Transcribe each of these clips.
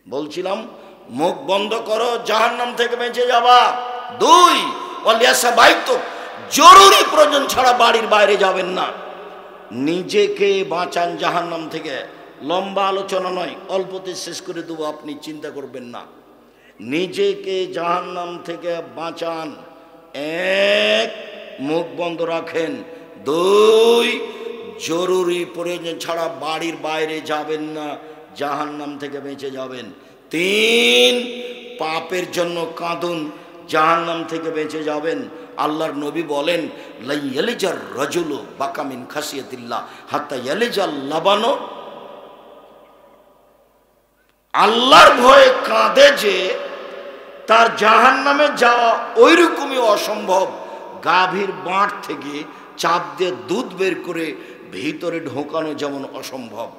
বলছিলাম মুখ বন্ধ করো, জাহান্নাম থেকে বেঁচে যাবা। 2 ওয়ালিয়াসা বাইতো, জরুরি প্রয়োজন ছাড়া বাড়ির বাইরে যাবেন না। নিজেকে বাঁচান জাহান্নাম থেকে। লম্বা আলোচনা নয়, অল্পতে শেষ করে দেবো, আপনি চিন্তা করবেন না। নিজেকে জাহান্নাম থেকে বাঁচান। 1 মুখ বন্ধ রাখেন। 2 জরুরি প্রয়োজন ছাড়া বাড়ির বাইরে যাবেন না, জাহান্নাম থেকে বেঁচে যাবেন। 3 পাপের জন্য কাঁদুন, জাহান্নাম থেকে বেঁচে যাবেন। আল্লাহর নবী বলেন লা ইয়ালিজার রাজুলু বাকা মিন খাসিয়াতিল্লাহ হাত্তা ইয়ালিজাল লাবানো। আল্লাহর ভয়ে কাঁদে যে তার জাহান্নামে যাওয়া ওইরকমই অসম্ভব। গাভীর বাঁট থেকে চাপ দিয়ে দুধ বের করে ভিতরে ঢোকানো যেমন অসম্ভব,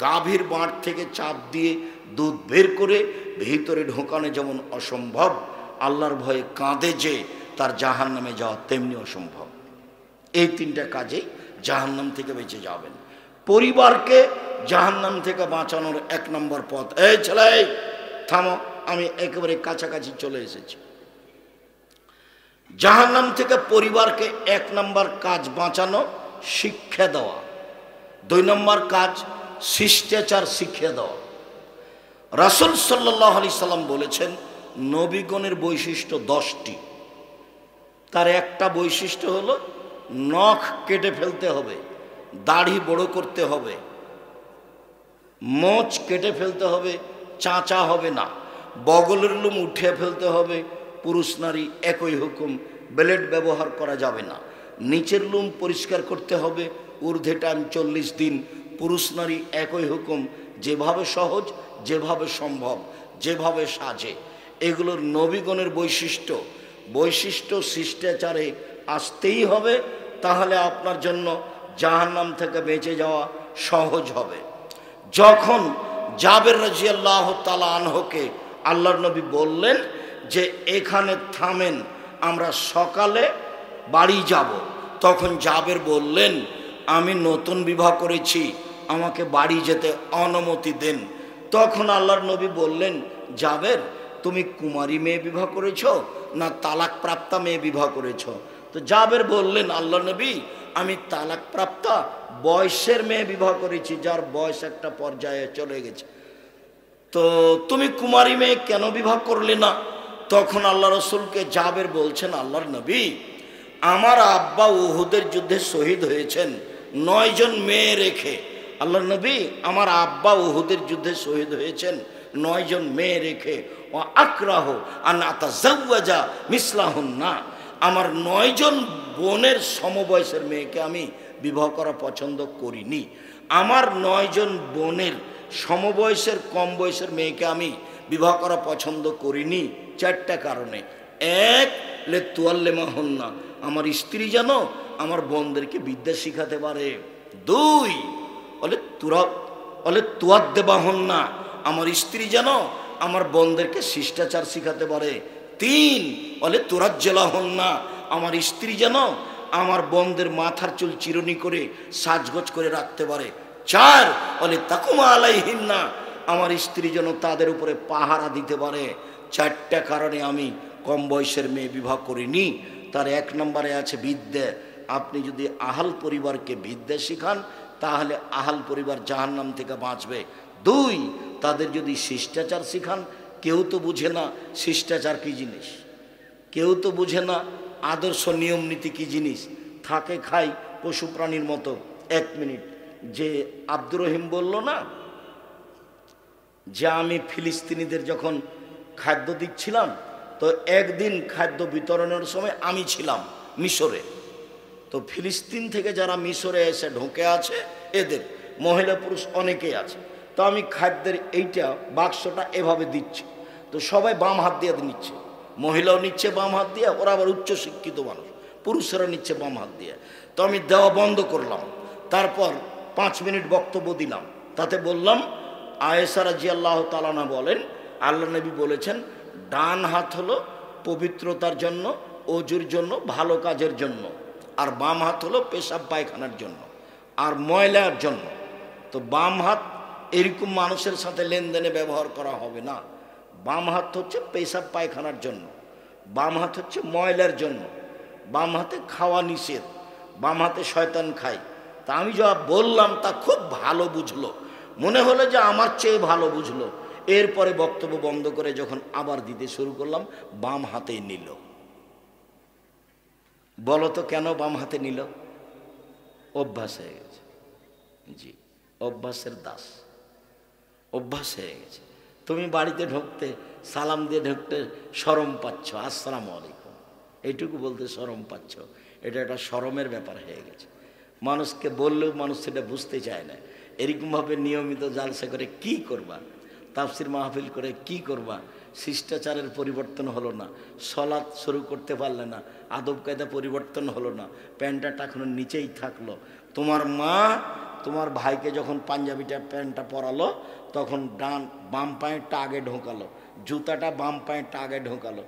গাভীর বাঁট থেকে চাপ দিয়ে দুধ বের করে ভিতরে ঢোকানো যেমন অসম্ভব, আল্লাহর ভয়ে কাঁদে যে তার জাহান্নামে যাওয়া তেমনি অসম্ভব। এই 3টা কাজেই জাহান্নাম থেকে বেঁচে যাবেন। পরিবারকে জাহান্নাম থেকে বাঁচানোর 1 নম্বর পথ, এই ছেলে থামো, আমি একেবারে কাছাকাছি চলে এসেছি। জাহান্নাম থেকে পরিবারকে 1 নম্বর কাজ বাঁচানো, শিক্ষা দেওয়া। 2 নম্বর কাজ শিষ্টাচার শিখিয়ে দেওয়া। রাসূল সাল্লাল্লাহু আলাইহি সাল্লাম বলেছেন নবীগণের বৈশিষ্ট্য 10টি। তার একটা বৈশিষ্ট্য হলো নখ কেটে ফেলতে হবে, দাড়ি বড় করতে হবে, মোচ কেটে ফেলতে হবে, চাঁচা হবে না, বগলের লোম উঠিয়ে ফেলতে হবে, পুরুষ নারী একই হুকুম, ব্লেড ব্যবহার করা যাবে না। নিচের লোম পরিষ্কার করতে হবে, ঊর্ধ্বে টাইম 40 দিন, পুরুষ নারী একই হুকুম, যেভাবে সহজ, যেভাবে সম্ভব, যেভাবে সাজে। এগুলোর নবীগণের বৈশিষ্ট্য শিষ্টাচারে আসতেই হবে, তাহলে আপনার জন্য জাহান্নাম থেকে বেঁচে যাওয়া সহজ হবে। যখন জাবের রাদিয়াল্লাহু তাআলা আনহুকে আল্লাহর নবী বললেন যে এখানে থামেন, আমরা সকালে বাড়ি যাব, তখন জাবের বললেন আমি নতুন বিবাহ করেছি, আমাকে বাড়ি যেতে অনুমতি দেন। তখন আল্লাহর নবী বললেন জাবের তুমি কুমারী মেয়ে বিবাহ করেছ না তালাক প্রাপ্তা মেয়ে বিবাহ করেছ? তো জাবের বললেন আল্লাহ নবী আমি তালাক প্রাপ্তা বয়সের মেয়ে বিবাহ করেছি, যার বয়স একটা পর্যায়ে চলে গেছে। তো তুমি কুমারী মেয়ে কেন বিবাহ করলে না? তখন আল্লাহ রসুলকে জাবের বলছেন আল্লাহর নবী আমার আব্বা উহুদের যুদ্ধে শহীদ হয়েছেন 9 জন মেয়ে রেখে। আল্লাহর নবী আমার আব্বা উহুদের যুদ্ধে শহীদ হয়েছেন 9 জন মেয়ে রেখে। ও আকরাহ আন আতাজাওয়াজা মিসলাহুন্না, আমার 9 জন বোনের সমবয়সের মেয়েকে আমি বিবাহ করা পছন্দ করিনি। আমার 9 জন বোনের সমবয়সের কম বয়সের মেয়েকে আমি বিবাহ করা পছন্দ করিনি 4টা কারণে। 1 লে তুয়াল্লেমাহুন্না, আমার স্ত্রী যেন আমার বোনদেরকে বিদ্যা শিখাতে পারে। 2 বলে তুয়াদ্দেবাহুন্না, আমার স্ত্রী যেন আমার বোনদেরকে শিষ্টাচার শিখাতে পারে। 3 বলে তুরাজ্জালাহুন্না, আমার স্ত্রী যেন আমার বোনদের মাথার চুল চিরুনি করে সাজগোজ করে রাখতে পারে। 4 বলে তাকুমা আলাইহিন্না, আমার স্ত্রী যেন তাদের উপরে পাহারা দিতে পারে। 4টা কারণে আমি কম বয়সের মেয়ে বিবাহ করিনি। তার 1 নম্বরে আছে বিদ্যা। আপনি যদি আহাল পরিবারকে বিদ্যা শিখান তাহলে আহাল পরিবার জাহান্নাম থেকে বাঁচবে। 2 তাদের যদি শিষ্টাচার শিখান, কেউ তো বুঝে না শিষ্টাচার কী জিনিস, কেউ তো বুঝে না আদর্শ নিয়ম নীতি কী জিনিস, থাকে খাই পশু প্রাণীর মতো। 1 মিনিট, যে আব্দুর রহিম বলল না যে আমি ফিলিস্তিনিদের যখন খাদ্য দিচ্ছিলাম, তো একদিন খাদ্য বিতরণের সময় আমি ছিলাম মিশরে। তো ফিলিস্তিন থেকে যারা মিশরে এসে ঢুকে আছে এদের মহিলা পুরুষ অনেকেই আছে। তো আমি খাদ্যের এইটা বাক্সটা এভাবে দিচ্ছি, তো সবাই বাম হাত দিয়ে নিচ্ছে, মহিলাও নিচ্ছে বাম হাত দিয়ে, ওরা আবার উচ্চশিক্ষিত মানুষ, পুরুষেরা নিচ্ছে বাম হাত দিয়ে। তো আমি দেওয়া বন্ধ করলাম, তারপর 5 মিনিট বক্তব্য দিলাম, তাতে বললাম আয়েশা রাদিয়াল্লাহু তাআলা আনহা বলেন আল্লাহ নবী বলেছেন ডান হাত হলো পবিত্রতার জন্য, ওযুর জন্য, ভালো কাজের জন্য, আর বাম হাত হলো পেশাব পায়খানার জন্য আর ময়লার জন্য। তো বাম হাত এরকম মানুষের সাথে লেনদেনে ব্যবহার করা হবে না। বাম হাত হচ্ছে পেশাব পায়খানার জন্য, বাম হাত হচ্ছে ময়লার জন্য, বাম হাতে খাওয়া নিষেধ, বাম হাতে শয়তান খায়। তা আমি যা বললাম তা খুব ভালো বুঝলো, মনে হলো যে আমার চেয়ে ভালো বুঝলো। এরপরে বক্তব্য বন্ধ করে যখন আবার দিতে শুরু করলাম, বাম হাতে নিল। বলো তো কেন বাম হাতে নিল? অভ্যাস হয়ে গেছে। জি, অভ্যাসের দাস, অভ্যাস হয়ে গেছে। তুমি বাড়িতে ঢুকতে সালাম দিয়ে ঢুকতে শরম পাচ্ছ, আসসালামু আলাইকুম এইটুকু বলতে শরম পাচ্ছ, এটা একটা শরমের ব্যাপার হয়ে গেছে। মানুষকে বললেও মানুষ সেটা বুঝতে চায় না। এরকমভাবে নিয়মিত জালসা করে কি করবা, তাফসির মাহফিল করে কি করবা? শিষ্টাচারের পরিবর্তন হলো না, সলাৎ শুরু করতে পারলে না, আদব কায়দা পরিবর্তন হলো না, প্যান্টটা এখনো নিচেই থাকলো। তোমার মা তোমার ভাইকে যখন পাঞ্জাবিটা প্যান্টটা পরালো তখন বাম পায়েরটা আগে ঢোকালো, জুতাটা বাম পায়েরটা আগে ঢোকালো,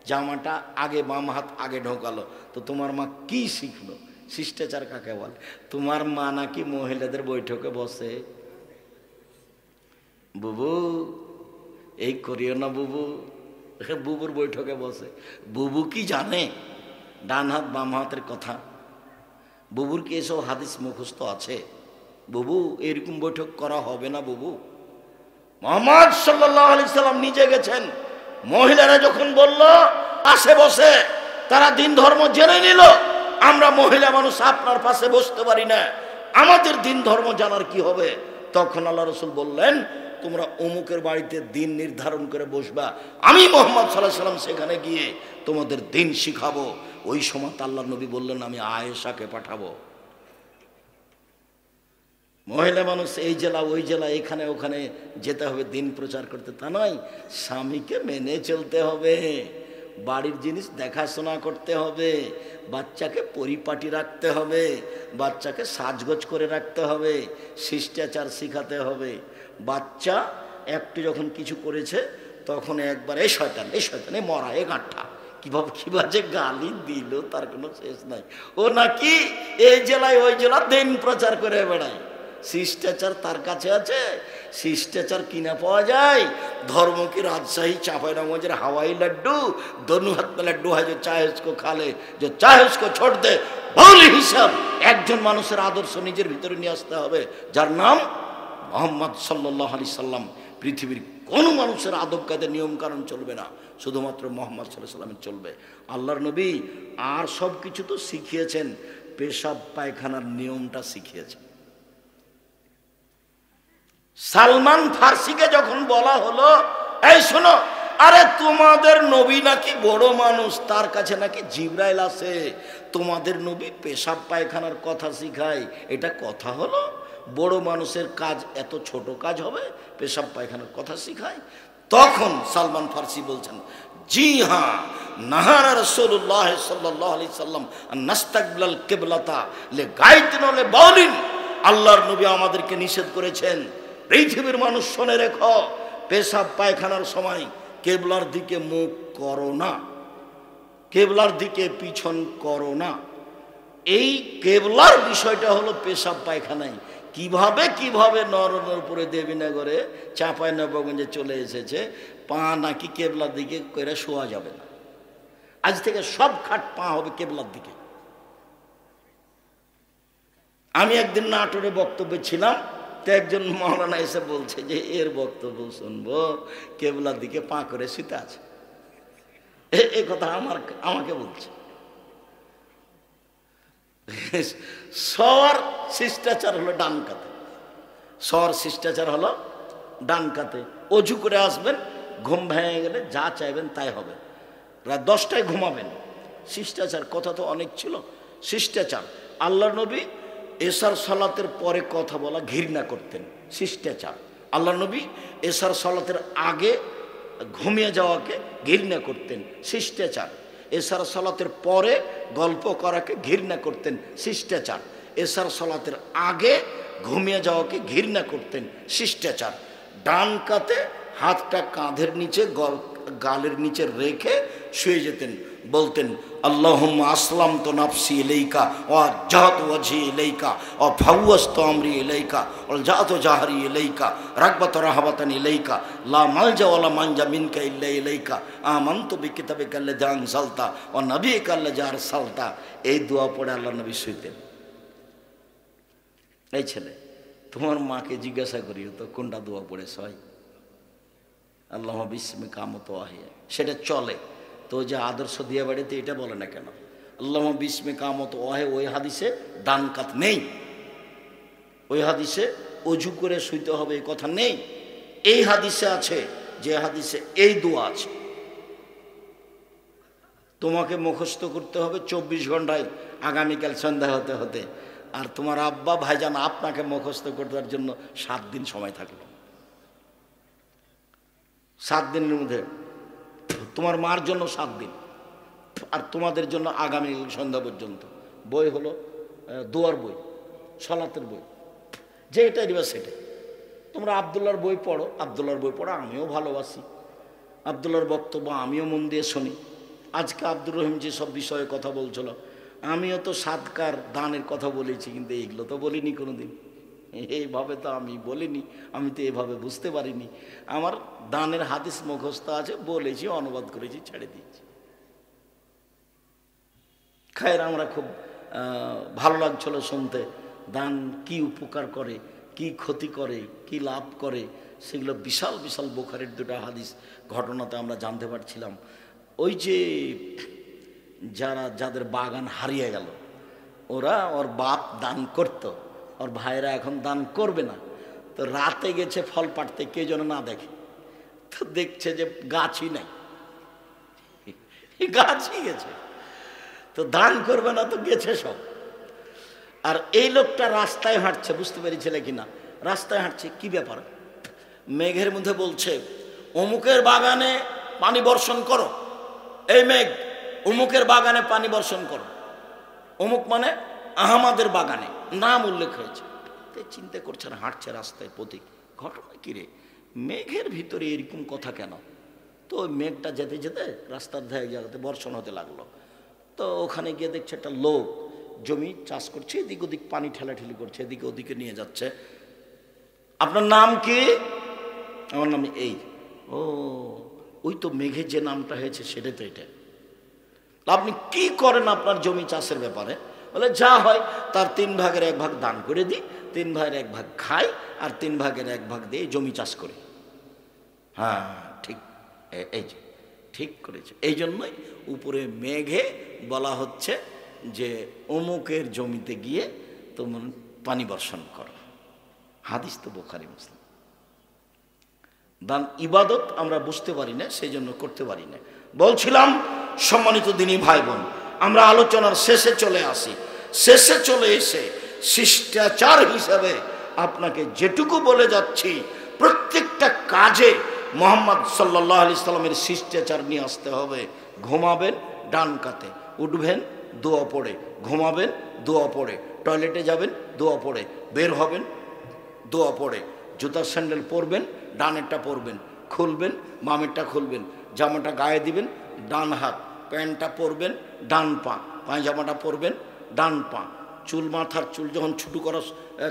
জামাটা আগে বাম হাত আগে ঢোকালো। তো তোমার মা কি শিখলো? শিষ্টাচার কাকে বলে? তোমার মা নাকি মহিলাদের বৈঠকে বসে, বুবু এই করিও না বুবু, বুবুর বৈঠকে বসে। বুবু কি জানে ডান হাত বাম হাতের কথা? বুবুর কি এসব হাদিস মুখস্থ আছে? বুবু এরকম বৈঠক করা হবে না বুবু। মুহাম্মদ সাল্লাল্লাহু আলাইহি সাল্লাম নিজে গেছেন, মহিলারা যখন বলল পাশে বসে, তারা দিন ধর্ম জেনে নিল। আমরা মহিলা মানুষ আপনার পাশে বসতে পারি না, আমাদের দিন ধর্ম জানার কি হবে? তখন আল্লাহ রাসূল বললেন, তোমরা অমুকের বাড়িতে দিন নির্ধারণ করে বসবা, আমি মুহাম্মদ সাল্লাল্লাহু আলাইহি সাল্লাম সেখানে গিয়ে তোমাদের দিন শিখাবো। ওই সময় আল্লাহর নবী বললেন, আমি আয়েশাকে পাঠাবো। মহিলা মানুষ এই জেলা ওই জেলা এখানে ওখানে যেতে হবে দিন প্রচার করতে, তা নয়। স্বামীকে মেনে চলতে হবে, বাড়ির জিনিস দেখাশোনা করতে হবে, বাচ্চাকে পরিপাটি রাখতে হবে, বাচ্চাকে সাজগোজ করে রাখতে হবে, শিষ্টাচার শিখাতে হবে। বাচ্চা একটু যখন কিছু করেছে তখন একবার এই শয়তান এ মরা এ গাঁঠা, কিভাবে যে গালি দিল তার কোনো শেষ নাই। ও নাকি এই জেলায় ওই জেলা দিন প্রচার করে বেড়ায়। শিষ্টাচার তার কাছে আছে? শিষ্টাচার কিনা পাওয়া যায়? ধর্ম কি রাজশাহী চাঁপাইনবাবগंजের হাওয়াই লাড্ডু? दोनों हाथ में लड्डू है जो चाहे उसको खा ले, जो चाहे उसको छोड़ दे। বলি হিসাব একজন মানুষের আদর্শ নিজের ভিতরে নিয়ে আসতে হবে, যার নাম মুহাম্মদ সাল্লাল্লাহু আলাইহি সাল্লাম। পৃথিবীর কোনো মানুষের আদব কায়দা নিয়ম কানুন চলবে না, শুধুমাত্র মুহাম্মদ সাল্লাল্লাহু আলাইহি সাল্লামের চলবে। আল্লাহর নবী আর সব কিছু তো শিখিয়েছেন, পেশাব পায়খানার নিয়মটা শিখিয়েছেন। সালমান ফার্সিকে যখন বলা হলো, এই শোনো, আরে তোমাদের নবী নাকি বড় মানুষ, তার কাছে নাকি জিবরাইল আছে, তোমাদের নবী পেশাব পায়খানার কথা শিখায়, এটা কথা হলো? বড় মানুষের কাজ এত ছোট কাজ হবে? পেশাব পায়খানার কথা শিখায়? তখন সালমান ফার্সি বলছেন, জি হ্যাঁ, নাহারা রাসূলুল্লাহ সাল্লাল্লাহু আলাইহি সাল্লাম নাস্তাকবিলাল কিবলাতা লিগাইতিন ওয়া লিবাউলিন। আল্লাহর নবী আমাদেরকে নিষেধ করেছেন, পৃথিবীর মানুষ শুনে রেখো, পেশাব পায়খানার সময় কেবলার দিকে মুখ করো না, কেবলার দিকে পিছন করো না। এই কেবলার বিষয়টা হলো পেশাব পায়খানায় কিভাবে নরনের উপরে দেবীনগরে চাঁপাইনবাবগঞ্জে চলে এসেছে, পা নাকি কেবলার দিকে করে শোয়া যাবে না। আজ থেকে সব খাট পা হবে কেবলার দিকে। আমি একদিন নাটোরে বক্তব্যে ছিলাম, তো একজন মাওলানা এসে বলছে যে এর বক্তব্য শুনবো, কেবলার দিকে পা করে শুতে আছে। এই কথা আমাকে বলছে। সর শিষ্টাচার হলো ডান কাতে, সর শিষ্টাচার হলো ডান কাতে। অজু করে আসবেন, ঘুম ভেঙে গেলে যা চাইবেন তাই হবে, রাত 10টায় ঘুমাবেন। শিষ্টাচার কথা তো অনেক ছিল। শিষ্টাচার, আল্লাহ নবী এশার সালাতের পরে কথা বলা ঘৃণা করতেন, শিষ্টাচার। আল্লাহ নবী এশার সালাতের আগে ঘুমিয়ে যাওয়াকে ঘৃণা করতেন, শিষ্টাচার। এশার সালাতের পরে গল্প করাকে ঘৃণা করতেন, শিষ্টাচার। এশার সালাতের আগে ঘুমিয়ে যাওয়াকে ঘৃণা করতেন, শিষ্টাচার। ডান কাতে হাতটা কাঁধের নিচে গালের নিচে রেখে শুয়ে যেতেন, বলতেন আল্লাহুম্মা আসলামতু নাফসি ইলাইকা ওয়া জাহাতু ওয়াজহি ইলাইকা ওয়া ফাওয়াজতু আমরি ইলাইকা ওয়া জাহাতু জাহরি ইলাইকা রাগবাত রাহাবাতান ইলাইকা লা মালজা ওয়া লা মানজা মিনকা ইল্লা ইলাইকা আমানতু বিকিতাবিকা আল্লাযী আনজালতা ওয়া নাবিয়িকা আল্লাযী আরসালতা। এই দোয়া পড়ে আল্লাহর নবী শুইতেন। এই ছেলে, তোমার মাকে জিজ্ঞাসা করিও তো কোনটা দোয়া পড়ে সয়। আল্লাহুম্মা বিসমিকা আমুতু ওয়া আহইয়া, সেটা চলে তো। যে আদর্শ দিয়ে বাড়িতে এটা বলে না কেন? আল্লাহুম্মা বিসমিকা আমুতু ওয়া আহইয়া ওই হাদিসে ডান কাত নেই, ওই হাদিসে অজু করে শুইতে হবে এই কথা নেই। এই হাদিসে আছে, যে হাদিসে এই দোয়া আছে। তোমাকে মুখস্থ করতে হবে 24 ঘন্টায়, আগামীকাল সন্ধ্যা হতে হতে। আর তোমার আব্বা ভাইজান আপনাকে মুখস্থ করবার জন্য 7 দিন সময় থাকলো। 7 দিনের মধ্যে তোমার মার জন্য 7 দিন, আর তোমাদের জন্য আগামী সন্ধ্যা পর্যন্ত। বই হলো দোয়ার বই, সলাতের বই, যে এটা দিবা সেটা। তোমরা আবদুল্লাহর বই পড়ো, আবদুল্লাহর বই পড়ো আমিও ভালোবাসি, আবদুল্লাহর বক্তব্য আমিও মন দিয়ে শুনি। আজকে আব্দুর রহিম যে সব বিষয়ে কথা বলছিল, আমিও তো সাদকার দানের কথা বলেছি, কিন্তু এইগুলো তো বলিনি কোনোদিন। এইভাবে তো আমি বলিনি, আমি তো এভাবে বুঝতে পারিনি। আমার দানের হাদিস মুখস্থ আছে, বলেছি, অনুবাদ করেছি, ছেড়ে দিয়েছি। খায়ের আমরা খুব ভালো লাগছিল শুনতে, দান কি উপকার করে, কি ক্ষতি করে, কি লাভ করে, সেগুলো বিশাল বিশাল বুখারীর 2টা হাদিস ঘটনাতে আমরা জানতে পারছিলাম। ওই যে যাদের বাগান হারিয়ে গেল, ওর বাপ দান করত, ওর ভাইরা এখন দান করবে না, তো রাতে গেছে ফল পাড়তে, কে যেন না দেখে, তো দেখছে যে গাছই নাই, গাছই গেছে, তো দান করবে না, তো গেছে সব। আর এই লোকটা রাস্তায় হাঁটছে, বুঝতে পেরেছিলে কিনা, রাস্তায় হাঁটছে, কি ব্যাপার? মেঘের মধ্যে বলছে অমুকের বাগানে পানি বর্ষণ করো, এই মেঘ অমুকের বাগানে পানি বর্ষণ করো। অমুক মানে আহমাদের বাগানে নাম উল্লেখ হয়েছে। চিন্তা করছেন, হাঁটছে রাস্তায় পথিক, ঘটনা কিরে মেঘের ভিতরে এরকম কথা কেন? তো ওই মেঘটা যেতে যেতে রাস্তার ধারে জায়গাতে বর্ষণ হতে লাগলো। তো ওখানে গিয়ে দেখছে একটা লোক জমি চাষ করছে, এদিক ওদিক পানি ঠেলাঠেলি করছে, এদিকে ওদিকে নিয়ে যাচ্ছে। আপনার নাম কি? আমার নাম এই। ও, ওই তো মেঘের যে নামটা হয়েছে সেটাই তো এটা। আপনি কি করেন আপনার জমি চাষের ব্যাপারে? বলে যা হয় তার 3 ভাগের 1 ভাগ দান করে দিই, 3 ভাগের 1 ভাগ খাই, আর 3 ভাগের 1 ভাগ দিয়ে জমি চাষ করি। হ্যাঁ ঠিক, এই যে ঠিক করেছে। এই জন্যই উপরে মেঘে বলা হচ্ছে যে অমুকের জমিতে গিয়ে তোমার পানি বর্ষণ করো। হাদিস তো বুখারী মুসলিম। দান ইবাদত আমরা বুঝতে পারি না, সেই জন্য করতে পারি না। বলছিলাম সম্মানিত দিনী ভাই বোন, আমরা আলোচনার শেষে চলে আসি। শেষে চলে এসে শিষ্টাচার হিসাবে আপনাকে যেটুকু বলে যাচ্ছি, প্রত্যেকটা কাজে মুহাম্মদ সাল্লাল্লাহু আলাইহি সাল্লামের শিষ্টাচার নিয়ে আসতে হবে। ঘুমাবেন ডান কাতে, উঠবেন দোয়া পড়ে, ঘুমাবেন দোয়া পড়ে, টয়লেটে যাবেন দোয়া পড়ে, বের হবেন দোয়া পড়ে, জুতার স্যান্ডেল পরবেন ডানেরটা পরবেন, খুলবেন বামেরটা খুলবেন, জামাটা গায়ে দিবেন ডান হাত, প্যান্টটা পরবেন ডান পা, পায়জামাটা পরবেন ডান পা, চুল মাথার চুল যখন ছুটু করা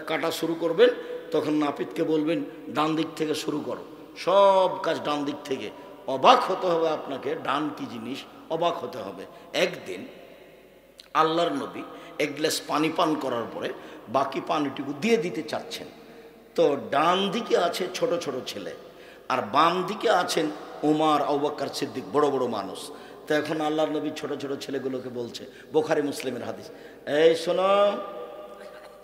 কাটা শুরু করবেন তখন নাপিতকে বলবেন ডান দিক থেকে শুরু করো, সব কাজ ডান দিক থেকে। অবাক হতে হবে আপনাকে, ডান কি জিনিস অবাক হতে হবে। একদিন আল্লাহর নবী 1 গ্লাস পানি পান করার পরে বাকি পানিটুকু দিয়ে দিতে চাচ্ছেন, তো ডান দিকে আছে ছোট ছোট ছেলে, আর বাম দিকে আছেন উমর, আবু বকর সিদ্দিক, বড় বড় মানুষ। তো এখন আল্লাহর নবী ছোট ছোট ছেলেগুলোকে বলছে, বুখারী মুসলিমের হাদিস, এই শোনো,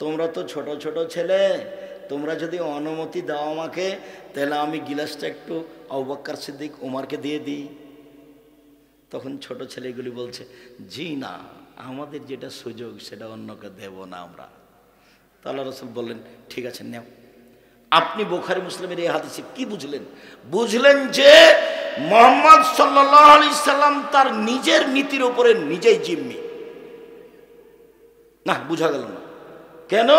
তোমরা তো ছোট ছোট ছেলে, তোমরা যদি অনুমতি দাও আমাকে, তাহলে আমি গিলাসটা একটু আবু বকর সিদ্দিক উমরকে দিয়ে দিই। তখন ছোট ছেলেগুলি বলছে, জি না, আমাদের যেটা সুযোগ সেটা অন্যকে দেব না আমরা। তো আল্লাহ রাসূল বললেন, ঠিক আছে নেও। আপনি বুখারী মুসলিমের এই হাদিসে কি বুঝলেন? বুঝলেন যে মুহাম্মদ সাল্লাল্লাহু আলাইহি সাল্লাম তার নিজের নীতির উপরে নিজেই জিম্মি। না, বুঝা গেল না কেন?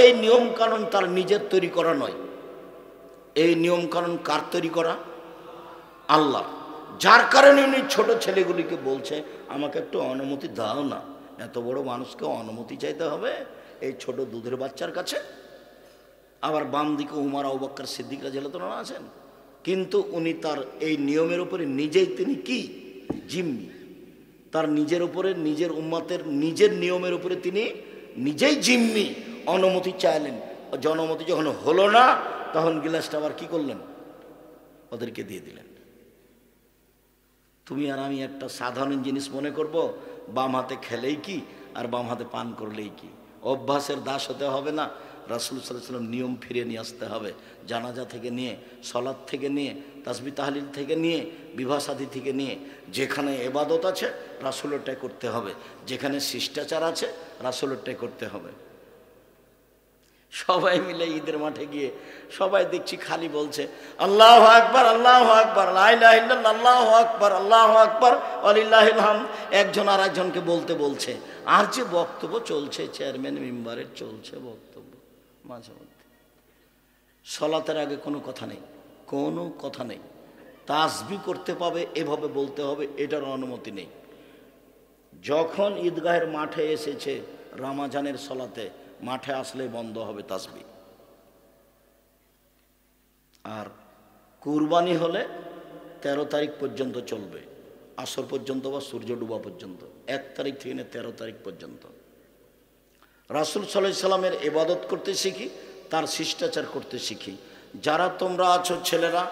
এই নিয়ম কানুন তার নিজের তৈরি করা নয়। এই নিয়ম কানুন কার তৈরি করা? আল্লাহ। যার কারণে উনি ছোট ছেলেগুলিকে বলছে আমাকে একটু অনুমতি দাও না। এত বড় মানুষকে অনুমতি চাইতে হবে এই ছোট দুধের বাচ্চার কাছে? আবার বাম দিকে উমর, আবু বকর, সিদ্দিক রাদিয়াল্লাহু আনহু আছেন, কিন্তু উনি তার এই নিয়মের উপরে নিজেই তিনি কি জিম্মি, তার নিজের উপরে, নিজের উম্মতের নিজের নিয়মের উপরে তিনি নিজেই জিম্মি। অনুমতি চাইলেন, জনমতি যখন হলো না তখন গিলাসটা আবার কি করলেন, ওদেরকে দিয়ে দিলেন। তুমি আর আমি একটা সাধারণ জিনিস মনে করব, বাম হাতে খেলেই কি আর বাম হাতে পান করলেই কি। অভ্যাসের দাস হতে হবে না। রাসূল সাল্লাল্লাহু আলাইহি ওয়াসাল্লাম নিয়ম ফিরে নিয়ে আসতে হবে। জানাজা থেকে নিয়ে, সলাত থেকে নিয়ে, তাসবিহ তাহলিল থেকে নিয়ে, বিবাহ শাদী থেকে নিয়ে, যেখানে ইবাদত আছে রাসূলেরটাই করতে হবে, যেখানে শিষ্টাচার আছে রাসূলেরটাই করতে হবে। সবাই মিলে ঈদের মাঠে গিয়ে সবাই দেখছি খালি বলছে আল্লাহু আকবার, আল্লাহু আকবার, লা ইলাহা ইল্লাল্লাহ, আল্লাহু আকবার, আল্লাহু আকবার, ওয়ালিল্লাহিল হামদ। একজন আর একজনকে বলতে বলছে। আর যে বক্তব্য চলছে, চেয়ারম্যান মেম্বারের চলছে বক্তব্য, মাঝে মধ্যে সলাতের আগে কোনো কথা নেই, কোনো কথা নেই। তাসবিহ করতে পাবে, এভাবে বলতে হবে, এটার অনুমতি নেই। যখন ঈদগাহের মাঠে এসেছে রমজানের সলাতে, মাঠে আসলে বন্ধ হবে তাসবিহ। আর কুরবানি হলে 13 তারিখ পর্যন্ত চলবে, আসর পর্যন্ত বা সূর্য ডুবা পর্যন্ত, 1 তারিখ থেকে 13 তারিখ পর্যন্ত। রাসূল সাল্লাল্লাহু আলাইহি সাল্লামের ইবাদত করতে শিখি, তার শিষ্টাচার করতে শিখি। যারা তোমরা আছো ছেলেরা,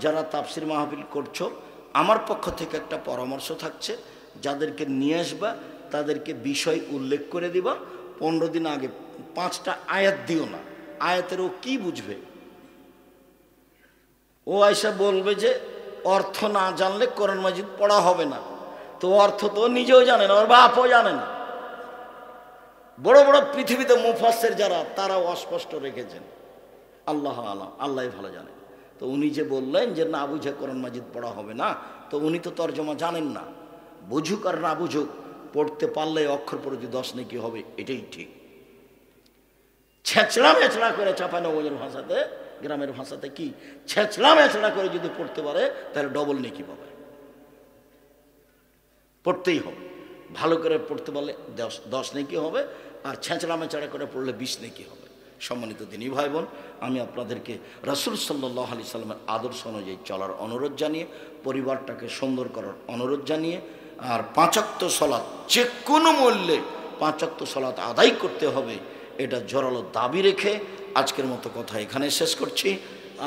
যারা তাফসির মাহফিল করছো, আমার পক্ষ থেকে একটা পরামর্শ থাকছে, যাদেরকে নিয়ে আসবা তাদেরকে বিষয় উল্লেখ করে দিবা। 15 দিন আগে 5টা আয়াত দিও না, আয়াতের ও কি বুঝবে? ও আয়সা বলবে যে অর্থ না জানলে কোরআন মাজিদ পড়া হবে না। তো অর্থ তো নিজেও জানে না, ওর বাপও জানে না। বড় বড় পৃথিবীতে মুফাসসির যারা, তারাও অস্পষ্ট রেখেছেন, আল্লাহ আলাম, আল্লাহ ভালো জানে। তো উনি যে বললেন যে না বুঝে কোরআন মাজিদ পড়া হবে না, তো উনি তো তর্জমা জানেন না। বুঝুক আর না বুঝুক, পড়তে পারলে অক্ষর প্রতি 10 নেকি হবে, এটাই ঠিক। ছেঁচড়া মেচড়া করে চাঁপাইনবাবগঞ্জের ভাষাতে, গ্রামের ভাষাতে কি, ছেঁচড়া মেচড়া করে যদি পড়তে পারে তাহলে ডবল নেকি পাবে। পড়তেই হবে, ভালো করে পড়তে পারলে 10 নেকি হবে, আর ছেঁচড়া মেচড়া করে পড়লে 20 নেকি হবে। সম্মানিত দিনী ভাই বোন, আমি আপনাদেরকে রাসূল সাল্লাল্লাহু আলাইহি সাল্লামের আদর্শ অনুযায়ী চলার অনুরোধ জানিয়ে, পরিবারটাকে সুন্দর করার অনুরোধ জানিয়ে, আর 5 ওয়াক্ত সালাত যে কোনো মূল্যে 5 ওয়াক্ত সালাত আদায় করতে হবে, এটা জোরালো দাবি রেখে আজকের মতো কথা এখানে শেষ করছি।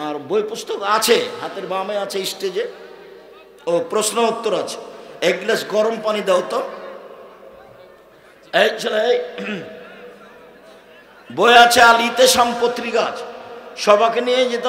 আর বই পুস্তক আছে, হাতের বামে আছে স্টেজে, ও প্রশ্ন উত্তর আছে। 1 গ্লাস গরম পানি দাও তো। এই ছেলে, বই আছে, আল ইতেশাম পত্রিকা আছে, সবাইকে নিয়ে যেতে